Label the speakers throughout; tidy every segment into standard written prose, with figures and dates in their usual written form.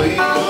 Speaker 1: Yeah.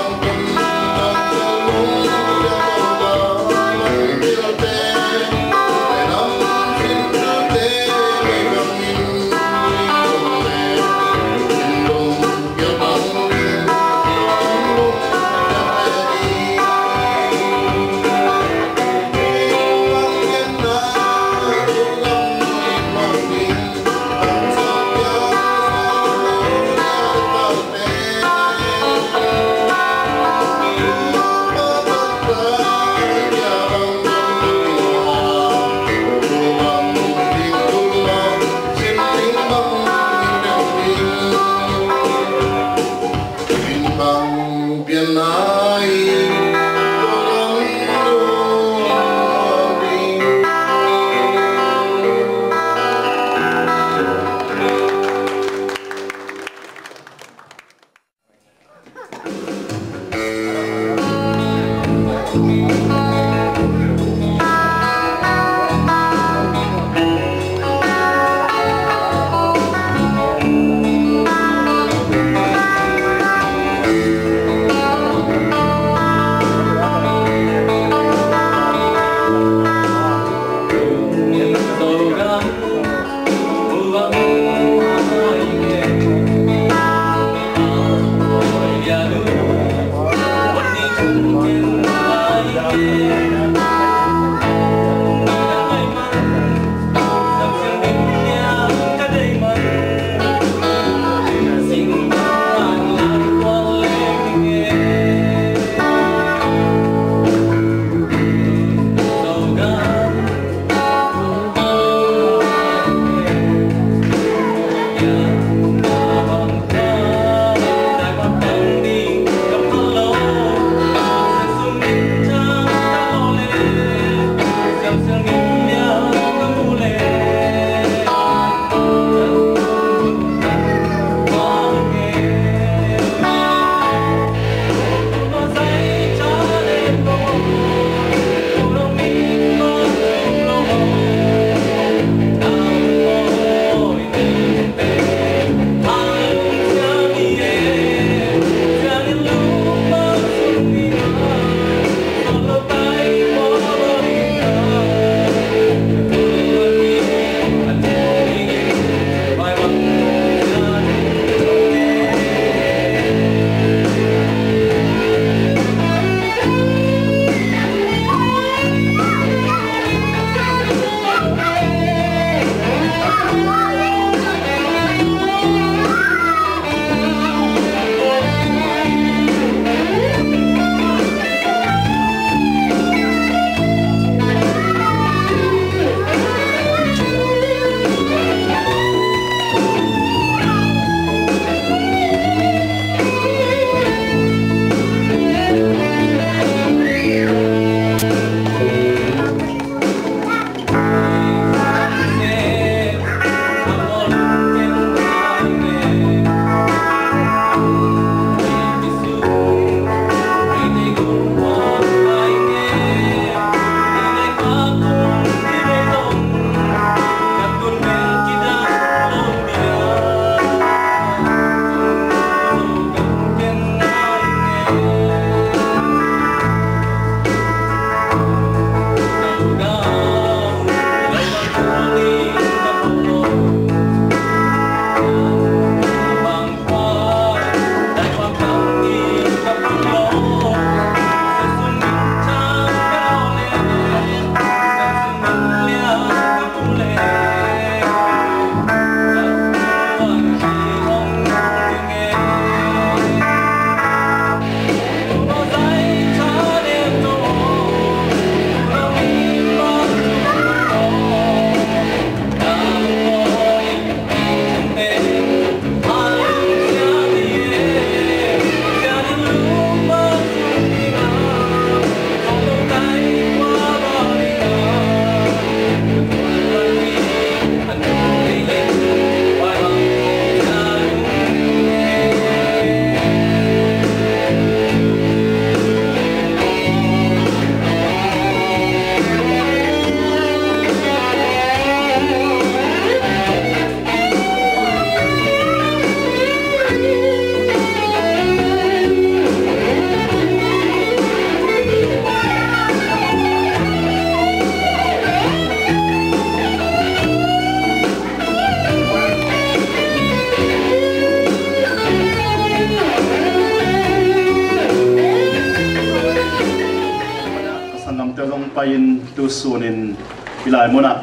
Speaker 1: in tu sunin bilai mona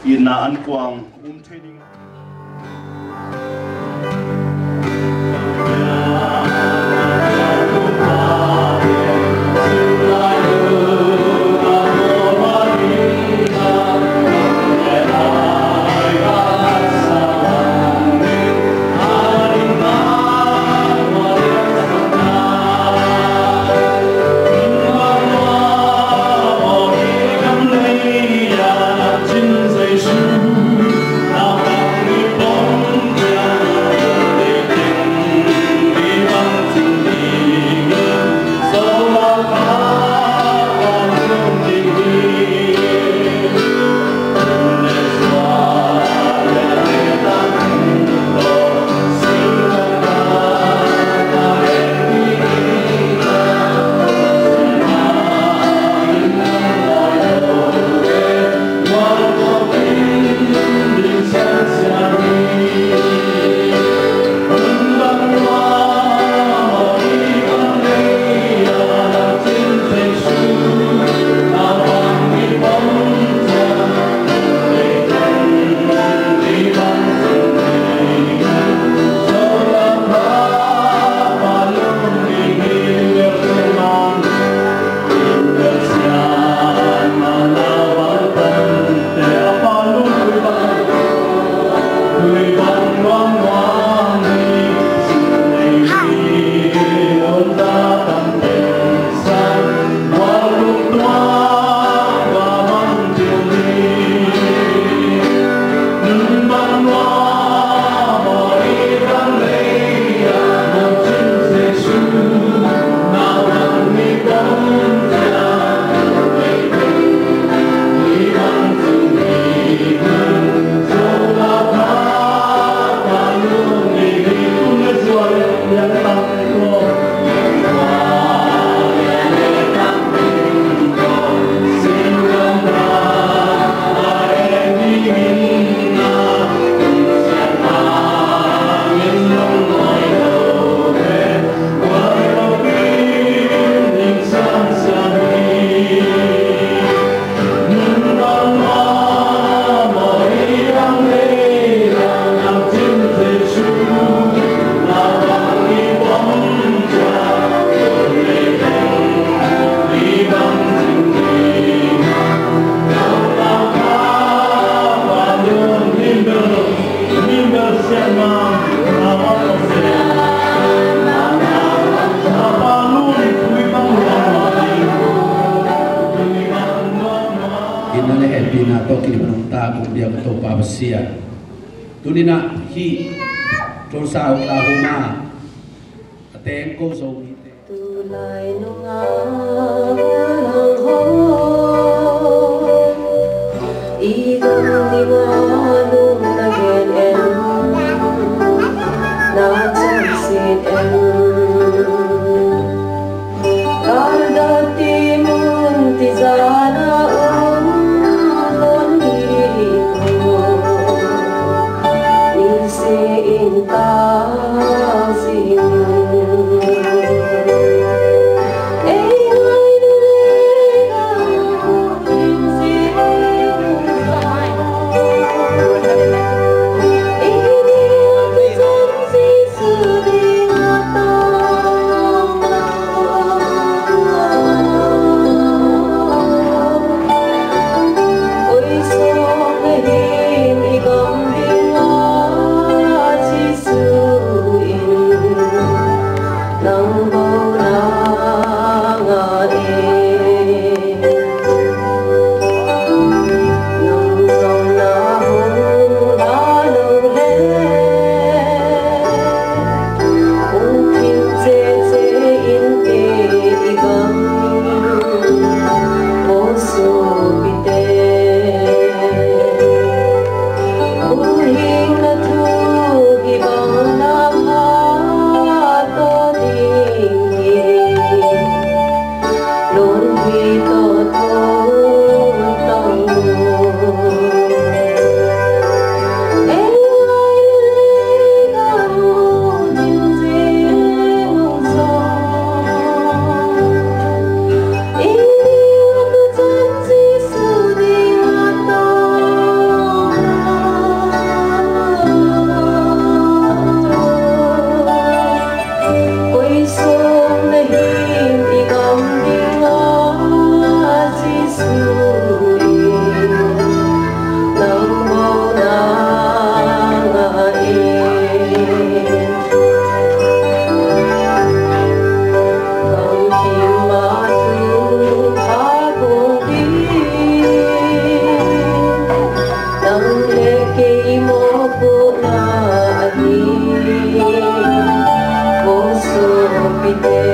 Speaker 1: in na an kuang training Tunina hi trosa Oklahoma ateng ko Zomi tulay nung alang ho igang dingalong nagen en natsansin en kardati muntizana
Speaker 2: Hallelujah.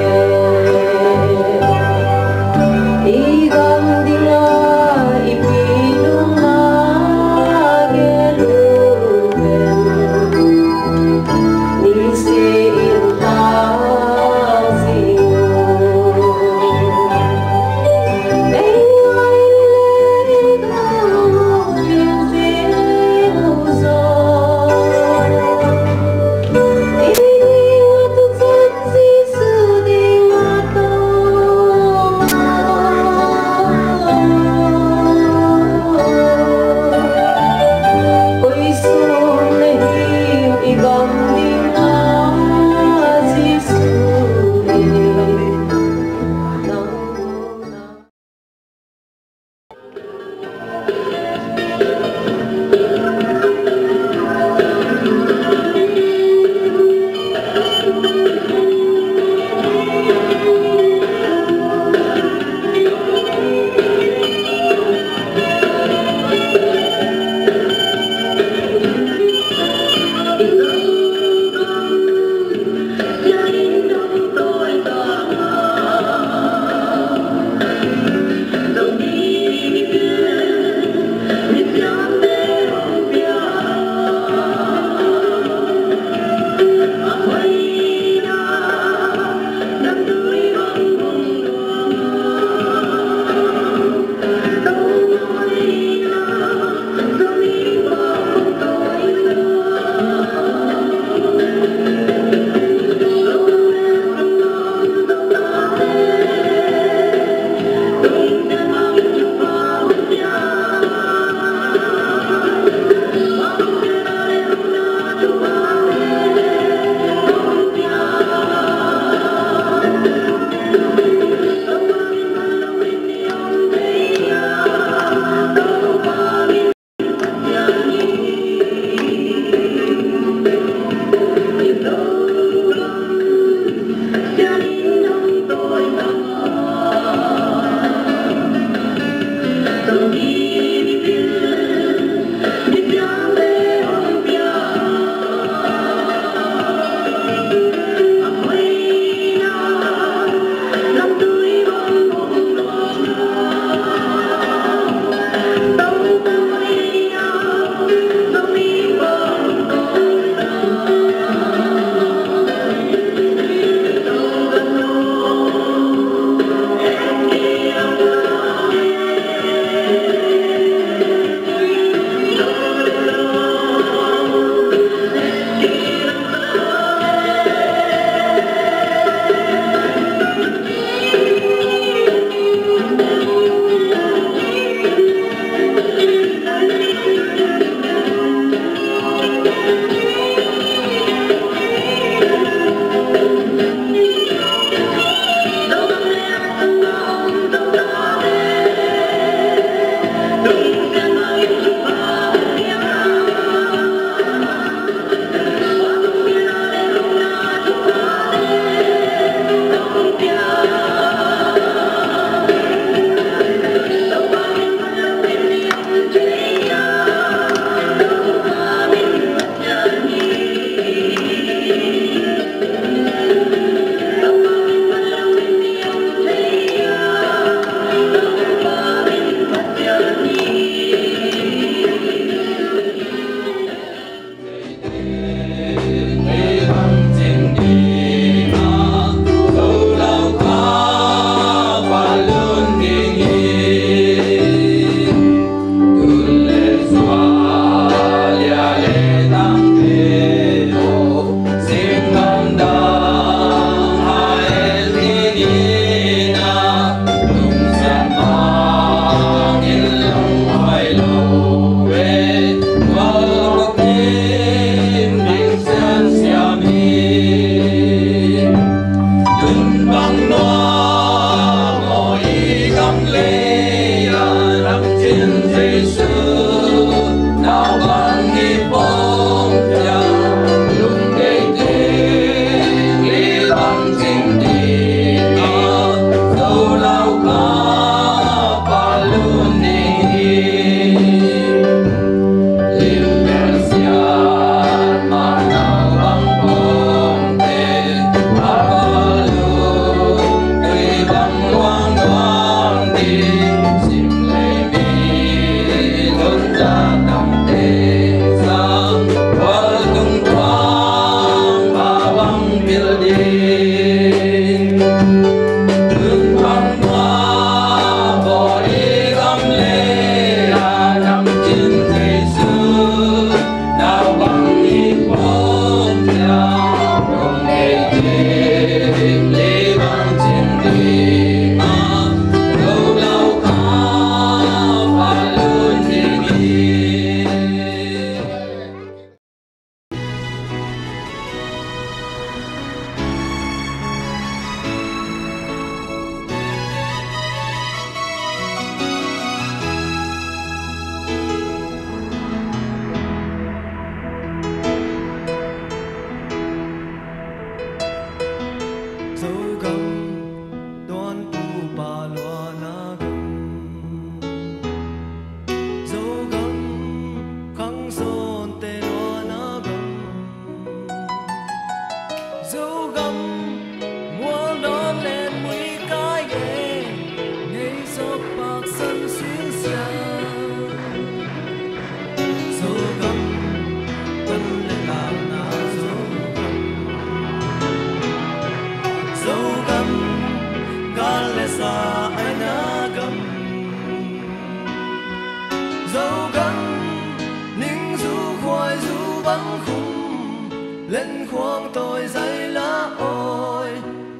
Speaker 2: lên khoang tôi dây lá ôi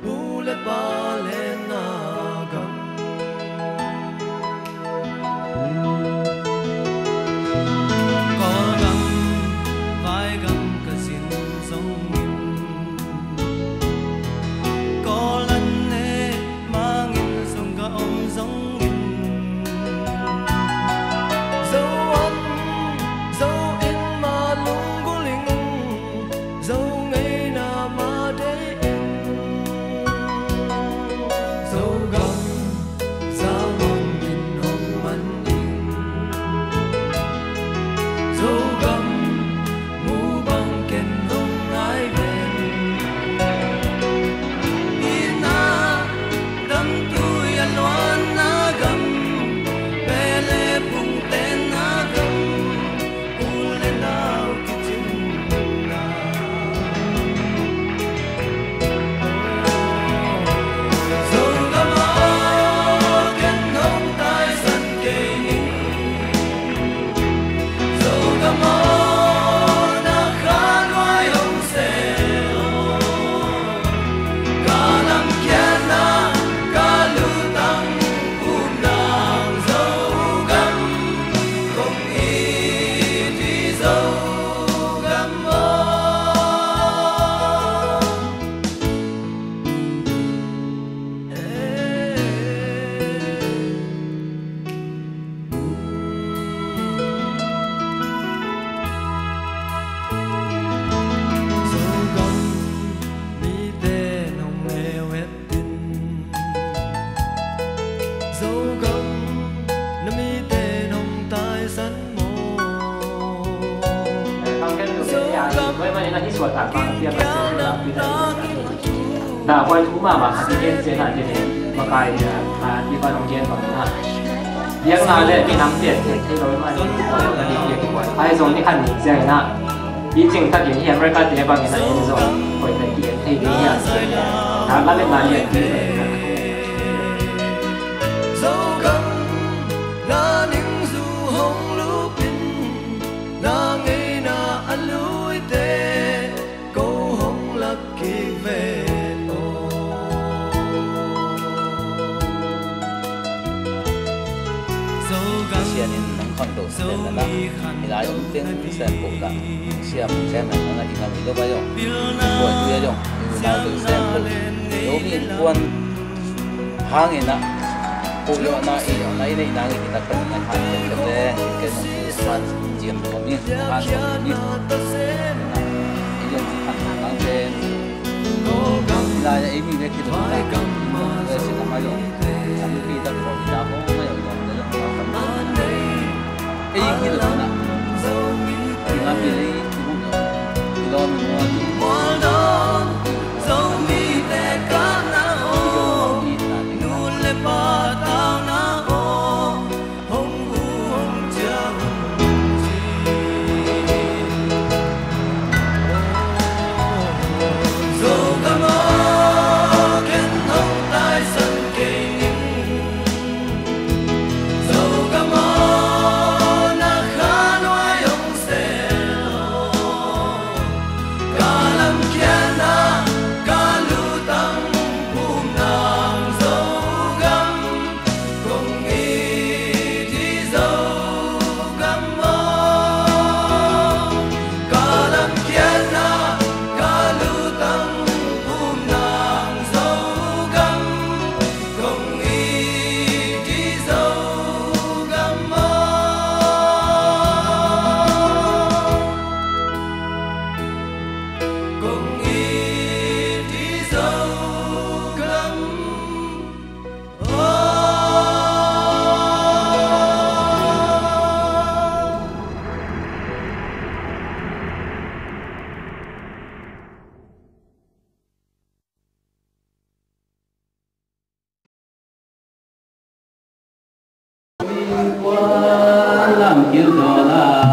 Speaker 2: u lết ba lên gầm có gầm vai gầm cả xin giống có lần nè mang in sông cả ông giống dấu ấn dấu in mà lung của linh dấu ngày nào mà để dấu gầm sao mong nhìn hồng mặn in dấu gầm mũ bằng kèn hồng ai bên ina đâm tôi ăn loan na gầm bê lê bùng tên na gầm u lên nào cái chim
Speaker 3: suốt tháng qua tiêm vaccine là vì thế đã quay thú mà hạt tiên sẽ là như thế mà cái đi vào đồng tiền bằng hạt việc nào để bị nắm tiền thì thay đổi mà đi qua là đi việc qua ai dùng cái khăn gì na đi chừng ta chỉ hiện ra cái tiền bằng cái này rồi rồi để tiền thay đi hiện đã bắt lên là hiện thì
Speaker 4: Then na ila yung ting sa buka siya siya man nga ina ilo ba yung buat dia yung ila yung sample Zomi Innkuan hangin na pulo na iyo na ina inang kita kan na hangin kete ke no man jiem ko mi hangin mi iyo hangin ten ila ya imi ne kito na ke sina mayo ang kita ko ila ko mayo ko na lang cái gì đó là thì làm gì đấy thì cũng được thì lo mình mua Zomi để cá na ô nu lê ba tao na ô hồng hu hồng chia hồng chi dâu cam ô kiến hồng tai sân cây ninh dâu cam ô yêu đó là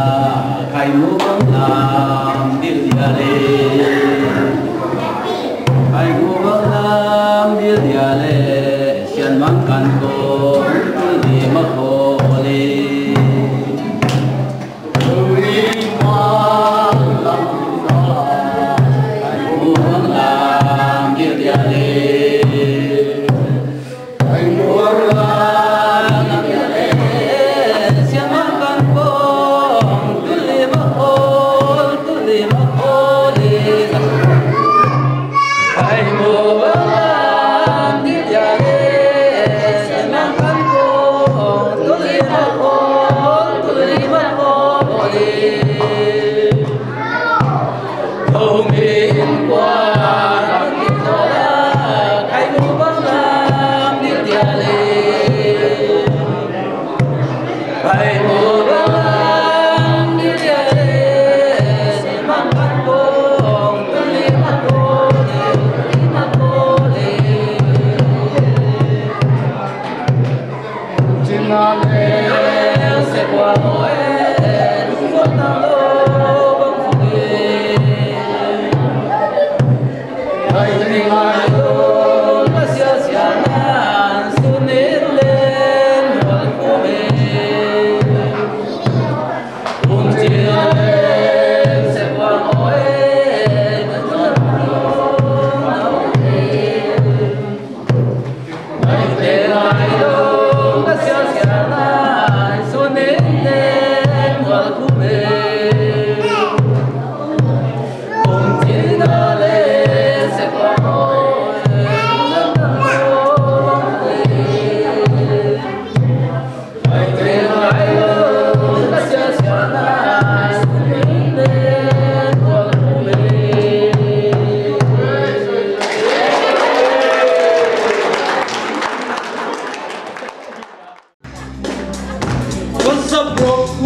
Speaker 4: khai ngũ bóng làm điều gì lệ khai ngũ bóng làm điều gì lệ xiên mang căn cô đi mất hồ lệ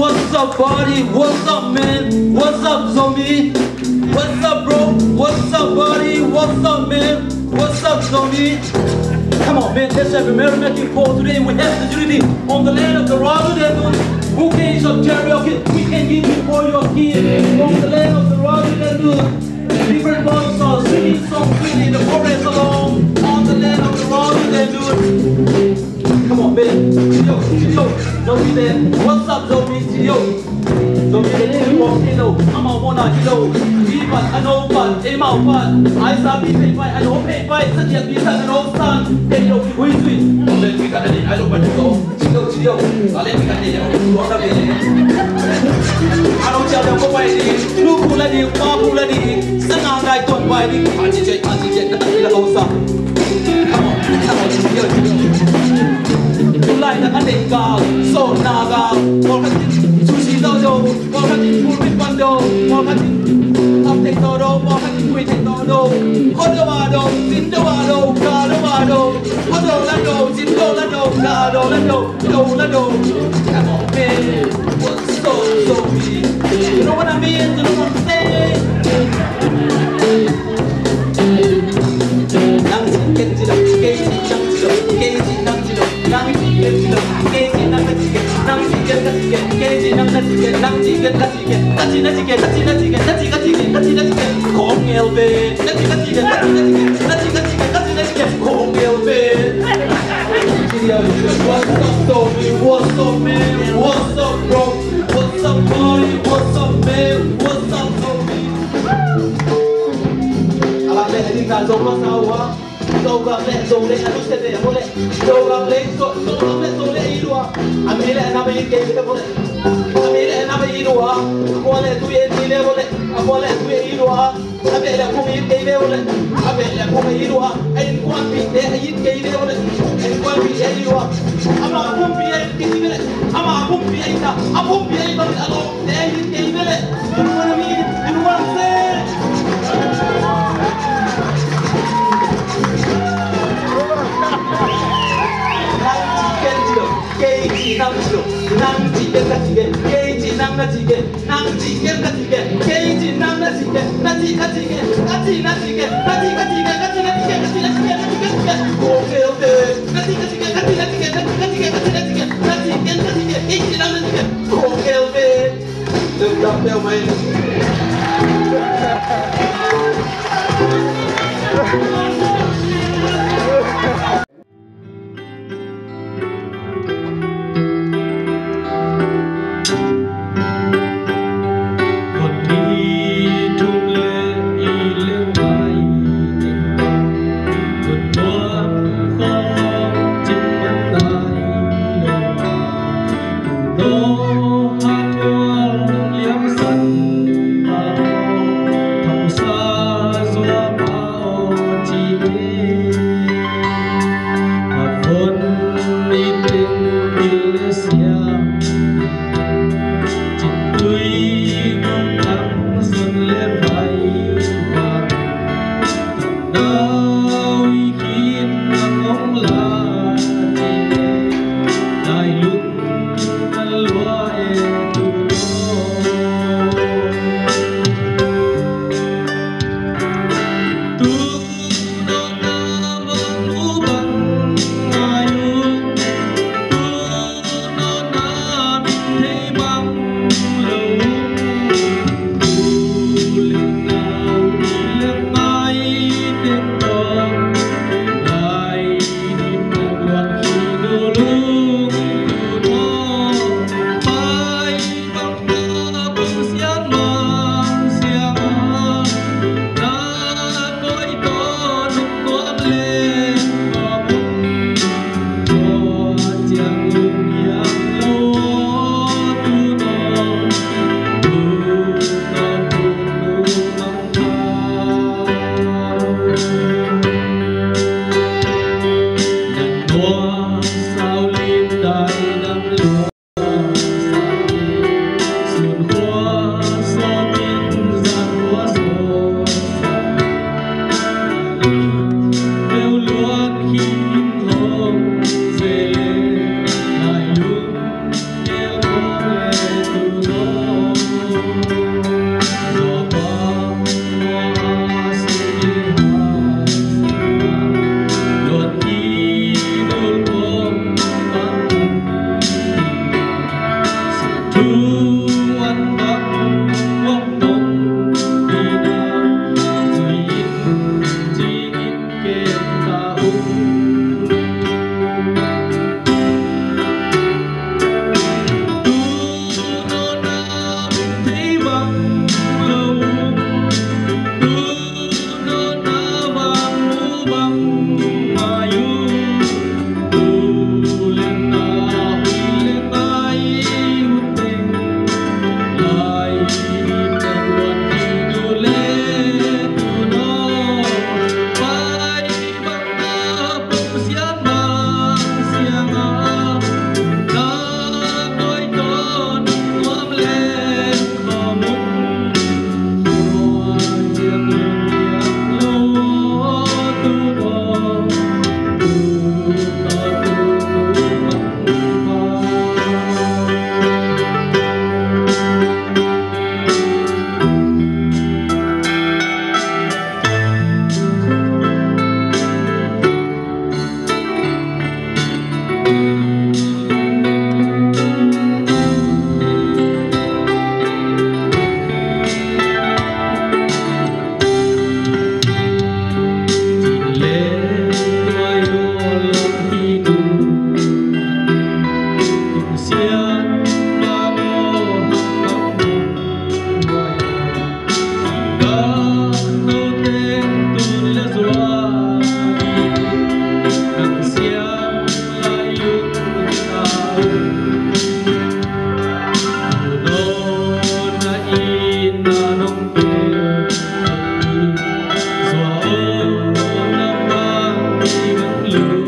Speaker 5: What's up, buddy? What's up, man? What's up, Zomi? What's up, bro? What's up, buddy? What's up, man? What's up, Zomi? Come on, man. Let's have a merry-making call today. We have the unity on the land of the Radu. Who can shop karaoke? We can give you all your kids on the land of the Radu. Different boys are singing songs in the forest along on the land of the Radu. Come on, man. Yo, Zomi there. What's up, Zomi? Yo. Zomi there. Hello. I'm a wanna hello. But I know but I'm out but I saw me pay by I know pay by such a piece and no son. Hey yo, we sweet. Let me get it. I don't want to go. Chill. Let me get it. I don't tell them what I did. Look who let you, who let you. Send out I don't buy it. Anti-jet, the house. Come on. Like the Innkuan, so naga, walking sushi dojo, walking full with bando, walking up the dodo, walking with the dodo, Hodovado, Zindovado, Gadovado, Hodolado, Zindolado, Gadolado. Come on, man, what's so me? You know what I mean? You know what I'm saying? What's up, man? What's up, bro? What's up, buddy? What's up, man? What's up, Zomi? I like that. I think that's all now. Dâu lệ dâu lệ anh sẽ để vô lệ dâu lệ dâu lệ ý đùa anh nghĩ là năm ấy kể với vô lệ anh nghĩ là năm ấy ý đùa anh lệ tôi yên đi lên vô lệ anh lệ tôi ý đùa anh về là không ý kể với vô lệ anh về là không ý đùa anh quan bị để ý kể với vô lệ anh quan bị để ý đùa anh mà không bị anh kể với lệ anh mà không bị anh ta anh không bị anh mà anh để ý kể với lệ you know what I mean you know what I'm saying năng chỉ cái gì cái gì năng là gì cái năng chỉ cái gì cái gì năng là gì cái năng chỉ cái gì cái năng chỉ cái okay quên.
Speaker 6: Blue.